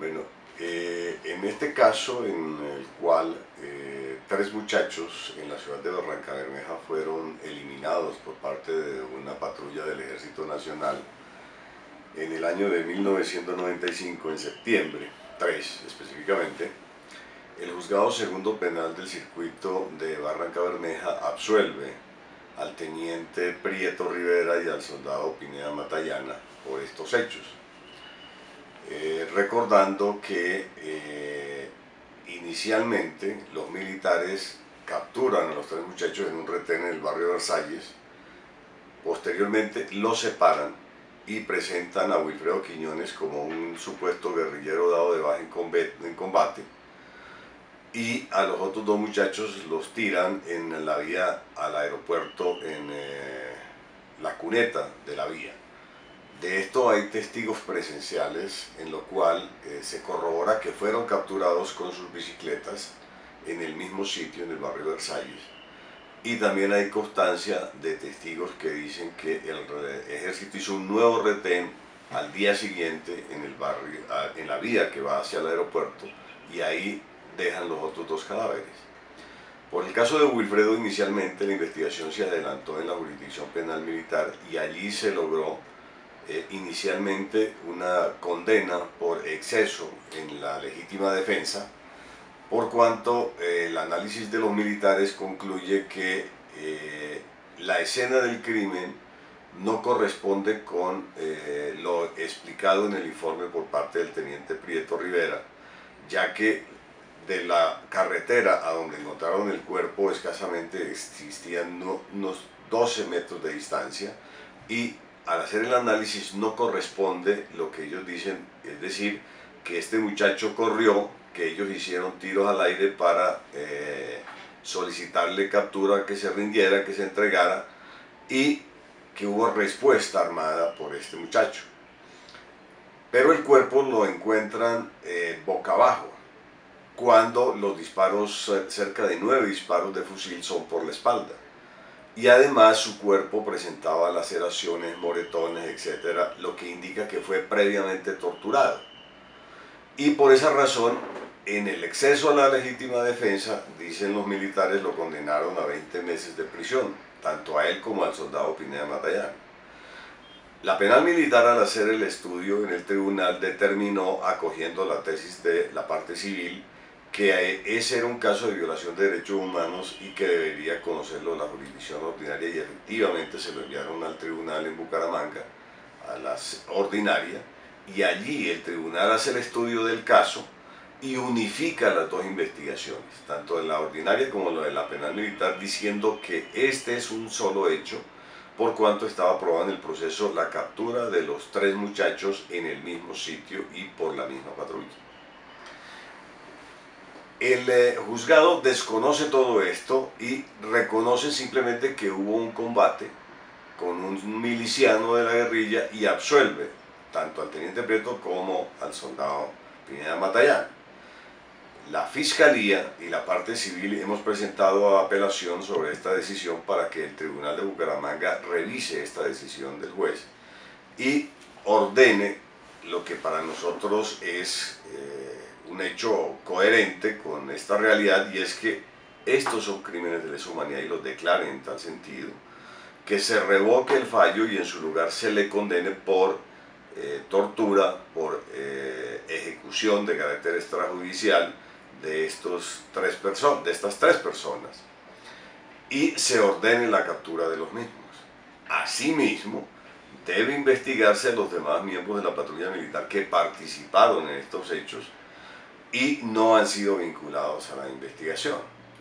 Bueno, en este caso en el cual tres muchachos en la ciudad de Barrancabermeja fueron eliminados por parte de una patrulla del Ejército Nacional en el año de 1995, en septiembre, 3 específicamente, el Juzgado Segundo Penal del Circuito de Barrancabermeja absuelve al teniente Prieto Rivera y al soldado Pineda Matallana por estos hechos. Recordando que inicialmente los militares capturan a los tres muchachos en un retén en el barrio de Versalles, posteriormente los separan y presentan a Wilfredo Quiñones como un supuesto guerrillero dado de baja en combate, y a los otros dos muchachos los tiran en la vía al aeropuerto, en la cuneta de la vía. De esto hay testigos presenciales, en lo cual se corrobora que fueron capturados con sus bicicletas en el mismo sitio, en el barrio Versalles. Y también hay constancia de testigos que dicen que el ejército hizo un nuevo retén al día siguiente en el barrio, en la vía que va hacia el aeropuerto, y ahí dejan los otros dos cadáveres. Por el caso de Wilfredo, inicialmente la investigación se adelantó en la jurisdicción penal militar y allí se logró inicialmente una condena por exceso en la legítima defensa, por cuanto el análisis de los militares concluye que la escena del crimen no corresponde con lo explicado en el informe por parte del teniente Prieto Rivera, ya que de la carretera a donde encontraron el cuerpo escasamente existían unos 12 metros de distancia, y al hacer el análisis no corresponde lo que ellos dicen, es decir, que este muchacho corrió, que ellos hicieron tiros al aire para solicitarle captura, que se rindiera, que se entregara, y que hubo respuesta armada por este muchacho. Pero el cuerpo lo encuentran boca abajo, cuando los disparos, cerca de 9 disparos de fusil, son por la espalda. Y además su cuerpo presentaba laceraciones, moretones, etcétera, lo que indica que fue previamente torturado. Y por esa razón, en el exceso a la legítima defensa, dicen los militares, lo condenaron a 20 meses de prisión, tanto a él como al soldado Pineda Matallana. La penal militar, al hacer el estudio en el tribunal, determinó, acogiendo la tesis de la parte civil, que ese era un caso de violación de derechos humanos y que debería conocerlo la jurisdicción ordinaria, y efectivamente se lo enviaron al tribunal en Bucaramanga, a la ordinaria, y allí el tribunal hace el estudio del caso y unifica las dos investigaciones, tanto de la ordinaria como la de la penal militar, diciendo que este es un solo hecho, por cuanto estaba probado en el proceso la captura de los tres muchachos en el mismo sitio y por la misma patrulla. El juzgado desconoce todo esto y reconoce simplemente que hubo un combate con un miliciano de la guerrilla y absuelve tanto al teniente Prieto como al soldado Pineda Matallana. La Fiscalía y la parte civil hemos presentado apelación sobre esta decisión para que el Tribunal de Bucaramanga revise esta decisión del juez y ordene lo que para nosotros es un hecho coherente con esta realidad, y es que estos son crímenes de lesa humanidad y los declaren en tal sentido, que se revoque el fallo y en su lugar se le condene por tortura, por ejecución de carácter extrajudicial de estas tres personas, y se ordene la captura de los mismos. Asimismo, debe investigarse a los demás miembros de la patrulla militar que participaron en estos hechos y no han sido vinculados a la investigación.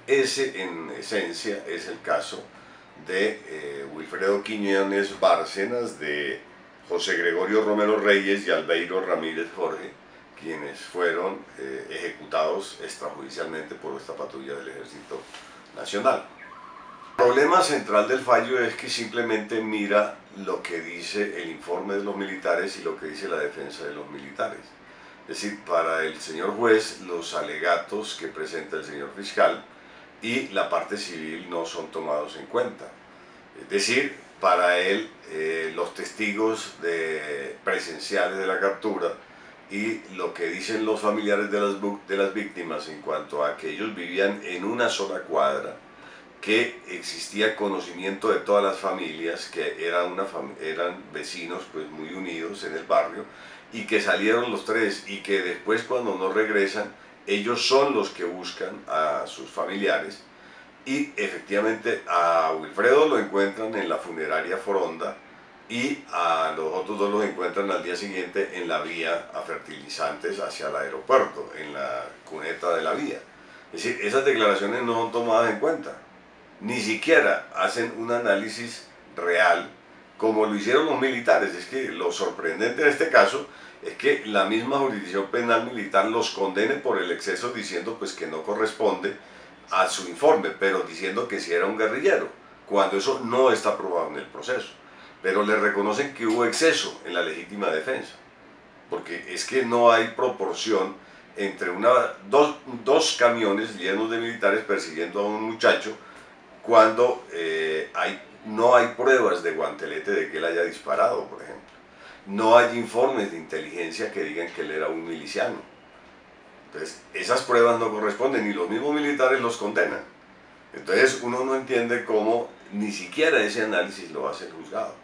Ese, en esencia, es el caso de Wilfredo Quiñones Bárcenas, de José Gregorio Romero Reyes y Albeiro Ramírez Jorge, quienes fueron ejecutados extrajudicialmente por esta patrulla del Ejército Nacional. El problema central del fallo es que simplemente mira lo que dice el informe de los militares y lo que dice la defensa de los militares. Es decir, para el señor juez, los alegatos que presenta el señor fiscal y la parte civil no son tomados en cuenta. Es decir, para él, los testigos presenciales de la captura y lo que dicen los familiares de las víctimas en cuanto a que ellos vivían en una sola cuadra, que existía conocimiento de todas las familias, que eran vecinos pues muy unidos en el barrio, y que salieron los tres, y que después cuando no regresan, ellos son los que buscan a sus familiares, y efectivamente a Wilfredo lo encuentran en la funeraria Foronda, y a los otros dos los encuentran al día siguiente en la vía a fertilizantes hacia el aeropuerto, en la cuneta de la vía. Es decir, esas declaraciones no son tomadas en cuenta, ni siquiera hacen un análisis real como lo hicieron los militares. Es que lo sorprendente en este caso es que la misma jurisdicción penal militar los condene por el exceso, diciendo pues que no corresponde a su informe, pero diciendo que sí era un guerrillero, cuando eso no está probado en el proceso. Pero le reconocen que hubo exceso en la legítima defensa, porque es que no hay proporción entre dos camiones llenos de militares persiguiendo a un muchacho cuando no hay pruebas de guantelete de que él haya disparado, por ejemplo. No hay informes de inteligencia que digan que él era un miliciano. Entonces, esas pruebas no corresponden y los mismos militares los condenan. Entonces, uno no entiende cómo ni siquiera ese análisis lo hace el juzgado.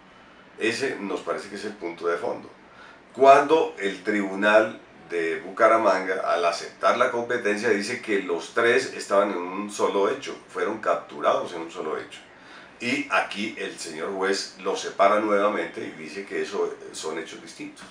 Ese nos parece que es el punto de fondo. Cuando el tribunal de Bucaramanga, al aceptar la competencia, dice que los tres estaban en un solo hecho, fueron capturados en un solo hecho. Y aquí el señor juez los separa nuevamente y dice que eso son hechos distintos.